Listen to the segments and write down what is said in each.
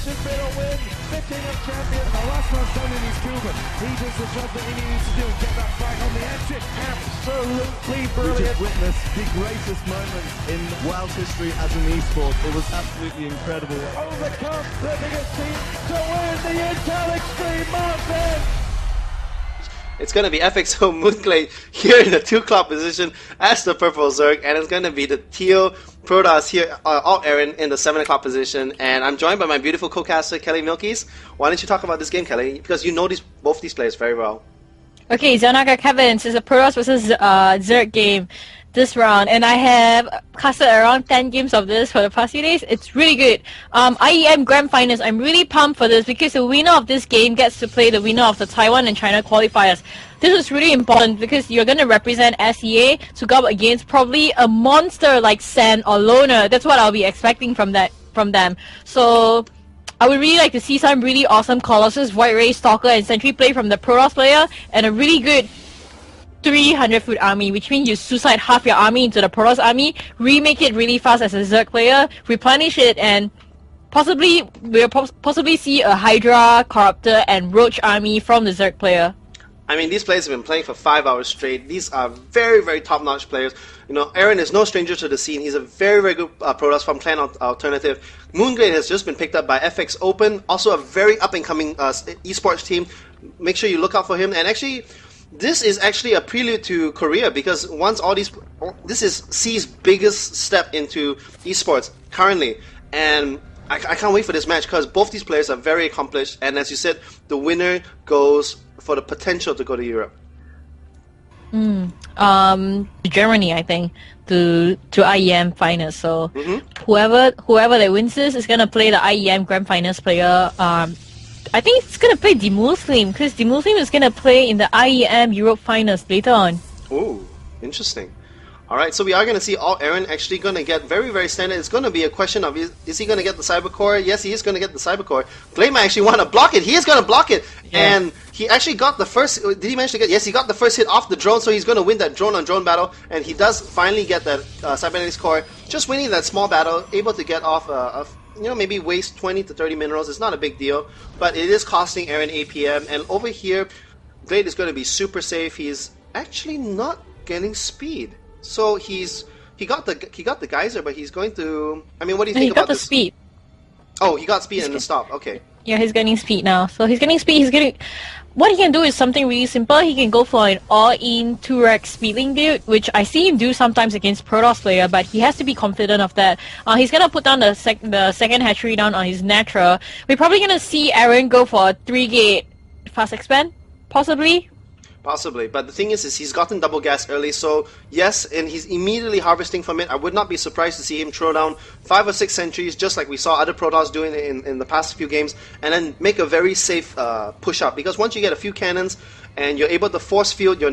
Jason Biddle wins the King of Champions. The last one's done in his Cuban. He does the job that he needs to do and get that fight on the exit. Absolutely brilliant. We just witnessed the greatest moment in world history as an esport. It was absolutely incredible. Overcome the biggest team to win the Intel Extreme Mountain. It's going to be FXOmOOnGLaDe here in the 2-clock position as the purple Zerg, and it's going to be the teal Protoss here, aLtAaron in the 7 o'clock position. And I'm joined by my beautiful co-caster Kelly Milkies. Why don't you talk about this game, Kelly? Because you know both these players very well. Okay, Zanaga Kevin, it's a Protoss versus Zerg game this round, and I have casted around 10 games of this for the past few days. It's really good. IEM Grand Finals, I'm really pumped for this because the winner of this game gets to play the winner of the Taiwan and China qualifiers. This is really important because you're going to represent SEA to go up against probably a monster like Sen or Loner. That's what I'll be expecting from them. So I would really like to see some really awesome Colossus, Void Ray, Stalker, and Sentry play from the Protoss player, and a really good 300-foot army, which means you suicide half your army into the Protoss army, remake it really fast as a Zerg player, replenish it, and we'll possibly see a Hydra, Corruptor, and Roach army from the Zerg player. I mean, these players have been playing for 5 hours straight. These are very, very top-notch players. You know, Aaron is no stranger to the scene. He's a very, very good Protoss from Clan Alternative. MOOnGLaDe has just been picked up by FX Open, also a very up-and-coming esports team. Make sure you look out for him. And actually, this is actually a prelude to Korea, because once this is C's biggest step into esports currently, and I can't wait for this match because both these players are very accomplished, and as you said, the winner goes for the potential to go to Europe. Germany, I think, to IEM Finals. So whoever that wins this is gonna play the IEM Grand Finals player. I think it's going to play Demuslim, because Demuslim is going to play in the IEM Europe Finals later on. Ooh, interesting. Alright, so we are going to see aLtAaron actually going to get very, very standard. It's going to be a question of, is he going to get the Cyber Core? Yes, he is going to get the Cyber Core. GLaDe might actually want to block it. He is going to block it. Yeah. And he actually got the first, did he manage to get, yes, he got the first hit off the drone, so he's going to win that drone-on-drone battle. And he does finally get that Cybernetics Core. Just winning that small battle, able to get off you know, maybe waste 20 to 30 minerals. It's not a big deal, but it is costing Aaron APM. And over here, GLaDe is going to be super safe. He's actually not getting speed, so he got the geyser, but he's going to. I mean, what do you think about this? He got the speed. Oh, he got speed and the stop. Okay. Yeah, he's getting speed now. So he's getting speed. What he can do is something really simple. He can go for an all-in 2-rack speedling build, which I see him do sometimes against Protoss player, but he has to be confident of that. He's gonna put down the second hatchery down on his Natra. We're probably gonna see Aaron go for a 3-gate fast expand, possibly. Possibly, but the thing is he's gotten double gas early, so yes, and he's immediately harvesting from it. I would not be surprised to see him throw down 5 or 6 sentries, just like we saw other Protoss doing in the past few games, and then make a very safe push up. Because once you get a few cannons and you're able to force field you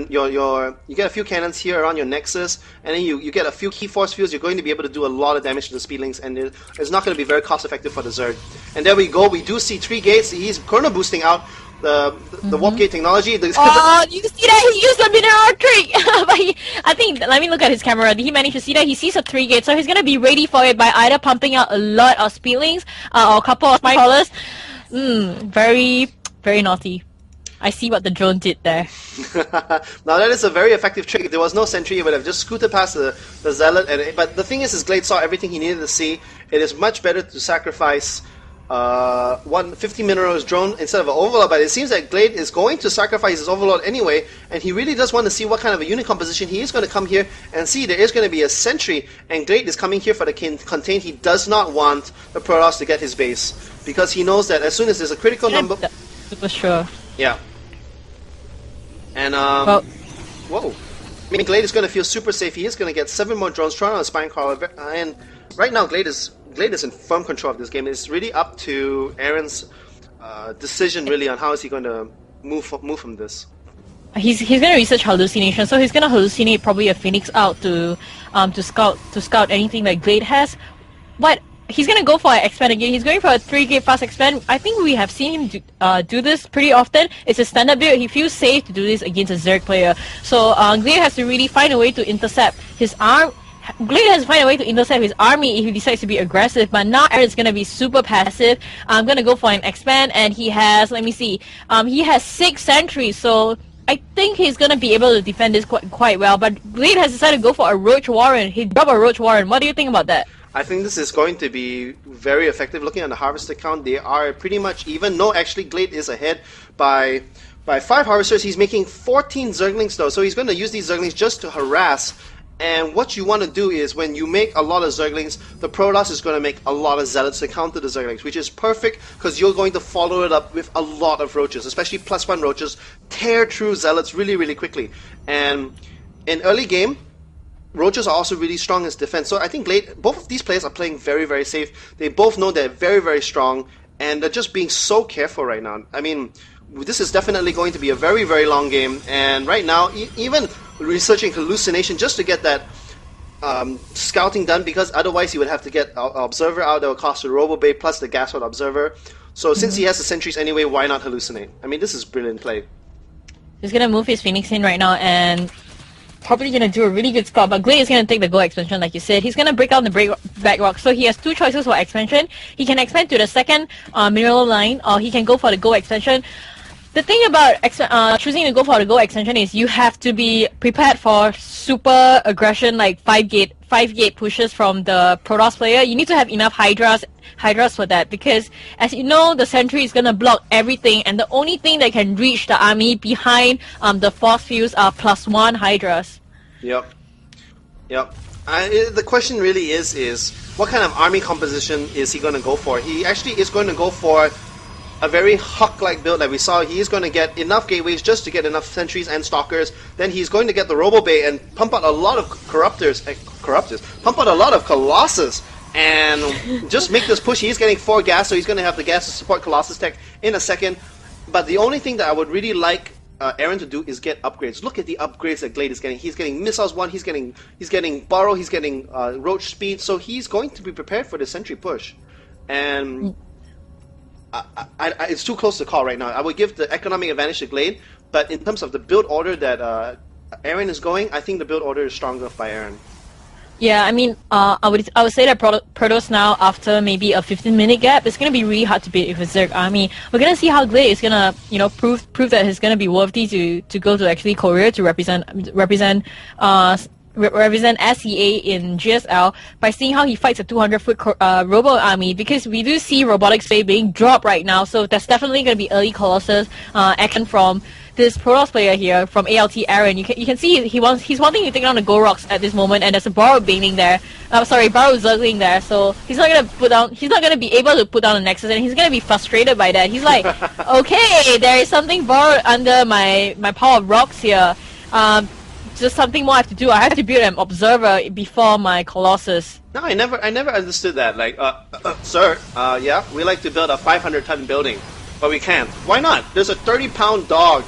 get a few cannons here around your Nexus, and then you get a few key force fields, you're going to be able to do a lot of damage to the speedlings, and it's not going to be very cost effective for the Zerg. And there we go. We do see 3 gates. He's chrono boosting out the warp gate technology. You see that he used the mineral trick. But I think, let me look at his camera. Did he manage to see that? He sees a 3 gate, so he's gonna be ready for it by either pumping out a lot of speedlings or a couple of spike crawlers. Very, very naughty. I see what the drone did there. Now that is a very effective trick. If there was no sentry, he would have just scooted past the zealot. But the thing is GLaDe saw everything he needed to see. It is much better to sacrifice 150 minerals drone instead of an overlord, but it seems that GLaDe is going to sacrifice his overlord anyway, and he really does want to see what kind of a unit composition he is going to come here and see. There is going to be a sentry, and GLaDe is coming here for the contain. He does not want the Protoss to get his base, because he knows that as soon as there's a critical number... Super sure. Yeah. And, whoa. I mean, GLaDe is going to feel super safe. He is going to get 7 more drones thrown on a Spine Crawler, and right now GLaDe is in firm control of this game. It's really up to Aaron's decision, really, on how is he going to move from this. He's going to research hallucination, so he's going to hallucinate probably a Phoenix out to scout anything that GLaDe has. But he's going to go for an expand again. He's going for a 3-gate fast expand. I think we have seen him do this pretty often. It's a standard build. He feels safe to do this against a Zerg player. So GLaDe has to really find a way to intercept. His arm Glade has to find a way to intercept his army if he decides to be aggressive, but now Aaron's gonna be super passive. I'm gonna go for an expand, and he has, let me see, he has 6 sentries, so I think he's gonna be able to defend this quite well. But Glade has decided to go for a Roach Warren. He dropped a Roach Warren. What do you think about that? I think this is going to be very effective. Looking at the harvester count, they are pretty much even. No, actually, Glade is ahead by 5 harvesters. He's making 14 Zerglings though, so he's going to use these Zerglings just to harass. And what you want to do is, when you make a lot of Zerglings, the Protoss is going to make a lot of Zealots to counter the Zerglings, which is perfect because you're going to follow it up with a lot of Roaches, especially +1 Roaches, tear through Zealots really, really quickly. And in early game, Roaches are also really strong as defense. So I think Glade, both of these players are playing very, very safe. They both know they're very, very strong, and they're just being so careful right now. I mean, this is definitely going to be a very, very long game, and right now, even researching hallucination just to get that scouting done, because otherwise he would have to get an observer out that will cost a Robo Bay plus the Gasworld observer. So since he has the sentries anyway, why not hallucinate? I mean, this is brilliant play. He's gonna move his Phoenix in right now, and probably gonna do a really good score, but Glade is gonna take the Go expansion like you said. He's gonna break down the back rock, so he has 2 choices for expansion. He can expand to the second mineral line, or he can go for the Go expansion. The thing about choosing to go for the Go extension is you have to be prepared for super aggression, like 5 gate pushes from the Protoss player. You need to have enough Hydras for that, because as you know, the sentry is gonna block everything, and the only thing that can reach the army behind the force fields are +1 Hydras. Yep. The question really is what kind of army composition is he gonna go for? He actually is going to go for a very Hawk-like build that we saw. He is going to get enough gateways just to get enough sentries and stalkers. Then he's going to get the Robo Bay and pump out a lot of pump out a lot of Colossus, and just make this push. He's getting 4 gas, so he's going to have the gas to support Colossus tech in a second. But the only thing that I would really like Aaron to do is get upgrades. Look at the upgrades that Glade is getting. He's getting Missiles 1, he's getting Burrow, he's getting Roach Speed, so he's going to be prepared for the sentry push. And it's too close to call right now. I would give the economic advantage to Glade, but in terms of the build order that Aaron is going, I think the build order is stronger by Aaron. Yeah, I mean, I would say that Protoss now, after maybe a 15-minute gap, it's gonna be really hard to beat with a Zerg army. We're gonna see how Glade is gonna, prove that he's gonna be worthy to go to actually Korea to represent SEA in GSL by seeing how he fights a 200-foot Robo army, because we do see Robotics Bay being dropped right now, so there's definitely going to be early Colossus action from this Protoss player here, from aLtAaron. You can see he's wanting to take down the Go Rocks at this moment, and there's a Burrow Baning there. Burrow Zergling there, so he's not gonna be able to put down the Nexus, and he's gonna be frustrated by that. He's like, okay, there is something borrowed under my pile of rocks here. Just something more I have to do. I have to build an observer before my Colossus. No, I never understood that. Like, sir, yeah, we like to build a 500-ton building, but we can't. Why not? There's a 30-pound dog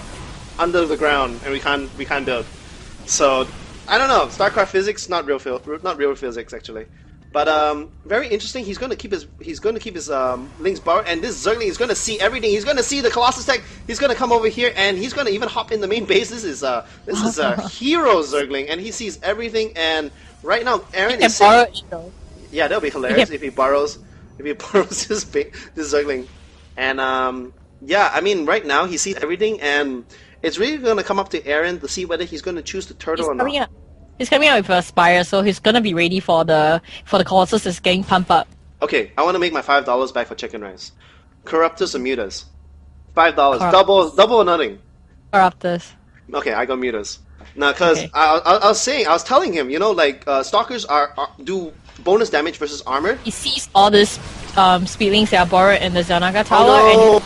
under the ground, and we can't build. So, I don't know. StarCraft physics, not real physics actually. But very interesting. He's going to keep his links borrowed, and this Zergling is going to see everything. He's going to see the Colossus tech. He's going to come over here, and he's going to even hop in the main base. This is a hero Zergling, and he sees everything. And right now, Aaron is saying, yeah, that'll be hilarious if he borrows this Zergling. And yeah, I mean, right now he sees everything, and it's really going to come up to Aaron to see whether he's going to choose the turtle or not. He's coming out with a Spire, so he's gonna be ready for the Colossus is getting pumped up. Okay, I want to make my $5 back for chicken rice. Corruptors or Mutas? $5, double or nothing. Corruptors. Okay, I got Mutas. Now, because I was telling him, Stalkers do bonus damage versus armor. He sees all these speedlings that are borrowed in the Zanaga Tower, and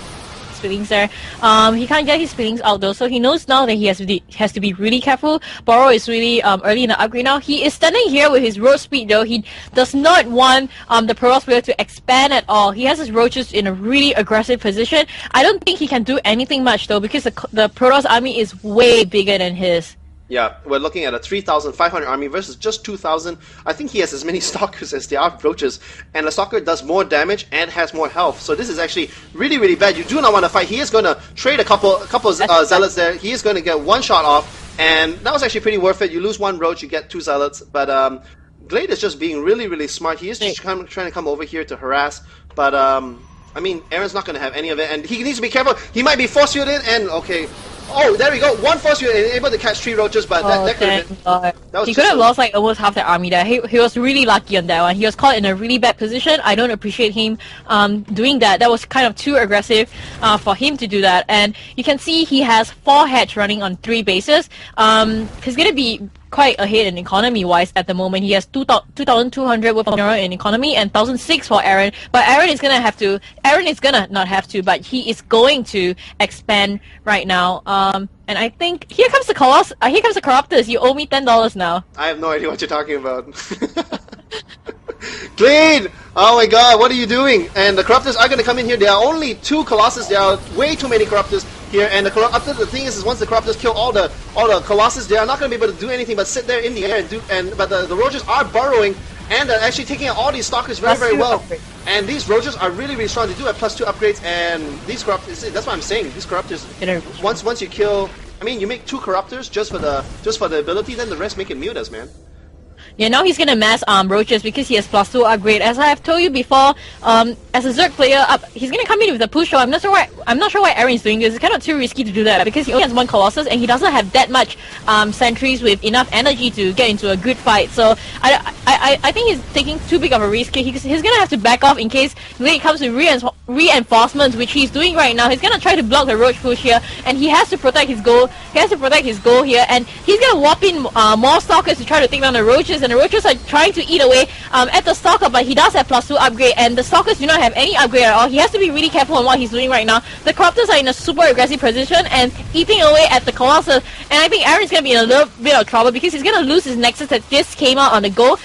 speedlings there. He can't get his speedlings out though, so he knows now that he has to be really careful. Burrow is really early in the upgrade now. He is standing here with his road speed though. He does not want the Protoss player to expand at all. He has his roaches in a really aggressive position. I don't think he can do anything much though, because the Protoss army is way bigger than his. Yeah, we're looking at a 3,500 army versus just 2,000. I think he has as many Stalkers as there are Roaches, and the Stalker does more damage and has more health. So this is actually really, really bad. You do not want to fight. He is going to trade a couple Zealots there. He is going to get one shot off, and that was actually pretty worth it. You lose one Roach, you get 2 Zealots, but Glade is just being really, really smart. He is just trying to come over here to harass, but I mean, Aaron's not going to have any of it, and he needs to be careful. He might be force fielded, and okay. Oh, there we go. One force field and able to catch 3 roaches, but that could have been... That was he could have lost like almost half the army there. He was really lucky on that one. He was caught in a really bad position. I don't appreciate him doing that. That was kind of too aggressive for him to do that. And you can see he has 4 hedge running on 3 bases. He's going to be quite ahead in economy-wise at the moment. He has 2,200 worth of mineral in economy and 1,006 for Aaron. But Aaron is gonna not have to, but he is going to expand right now. And I think here comes the Colossus. Here comes the Corruptors. You owe me $10 now. I have no idea what you're talking about. Glade! Oh my god, what are you doing? And the Corruptors are going to come in here. There are only 2 Colossus. There are way too many Corruptors here. And the thing is once the Corruptors kill all the Colossus, they are not going to be able to do anything but sit there in the air but the Roaches are burrowing and they're actually taking out all these Stalkers very, very well. Upgrade. And these Roaches are really, really strong. They do have +2 upgrades, and these Corruptors, that's what I'm saying. These Corruptors, once you kill, I mean, you make 2 Corruptors just for the ability, then the rest make it mutas, man. Yeah, now he's gonna mass Roaches because he has +2 upgrade. As I have told you before, as a Zerg player, he's gonna come in with a push. So I'm not sure why Aaron is doing this. It's kind of too risky to do that because he only has 1 Colossus and he doesn't have that much sentries with enough energy to get into a good fight. So I think he's taking too big of a risk. He's gonna have to back off in case Glade comes with reinforcements, which he's doing right now. He's gonna try to block the Roach push here, and he has to protect his goal. He has to protect his goal here, and he's gonna warp in more Stalkers to try to take down the Roaches. And the Roaches are trying to eat away at the Stalker, but he does have +2 upgrade, and the Stalkers do not have any upgrade at all. He has to be really careful on what he's doing right now. The Corruptors are in a super aggressive position and eating away at the Colossus, and I think Aaron's gonna be in a little bit of trouble because he's gonna lose his Nexus that just came out on the go.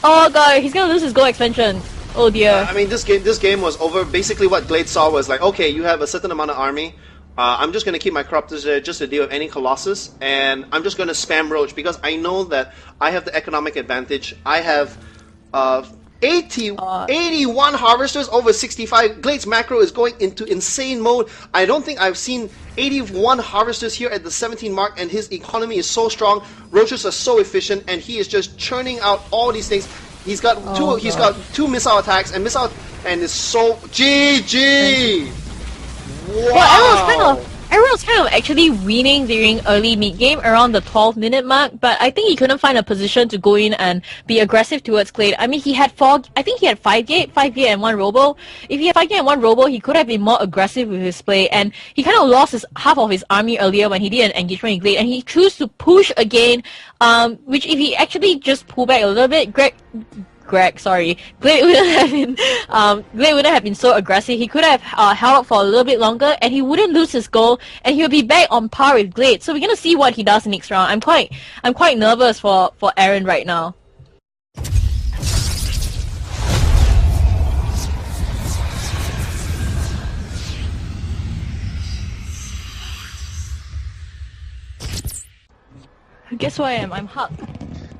Oh god, he's gonna lose his goal expansion. Oh dear. I mean, this game was over. Basically what Glade saw was like, okay, you have a certain amount of army. I'm just going to keep my Corruptors there just to deal with any Colossus, and I'm just going to spam Roach because I know that I have the economic advantage. I have 81 Harvesters over 65. Glade's macro is going into insane mode. I don't think I've seen 81 Harvesters here at the 17 mark, and his economy is so strong. Roaches are so efficient, and he is just churning out all these things. He's got two missile attacks and it's so GG. Wow. Well, Aaron was kind of actually winning during early mid-game around the 12-minute mark, but I think he couldn't find a position to go in and be aggressive towards Glade. I mean, he had 5 gate and 1 robo. If he had 5 gate and 1 robo, he could have been more aggressive with his play, and he kind of lost half of his army earlier when he did an engagement with Glade, and he chose to push again, which if he actually just pulled back a little bit, Glade wouldn't have been so aggressive. He could have held up for a little bit longer, and he wouldn't lose his goal, and he would be back on par with Glade. So we're gonna see what he does next round. I'm quite nervous for Aaron right now. Guess who I am? I'm Huck.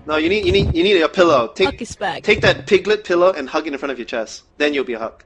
No, you need a pillow. Huck is back. Take that piglet pillow and hug it in front of your chest. Then you'll be a Huck.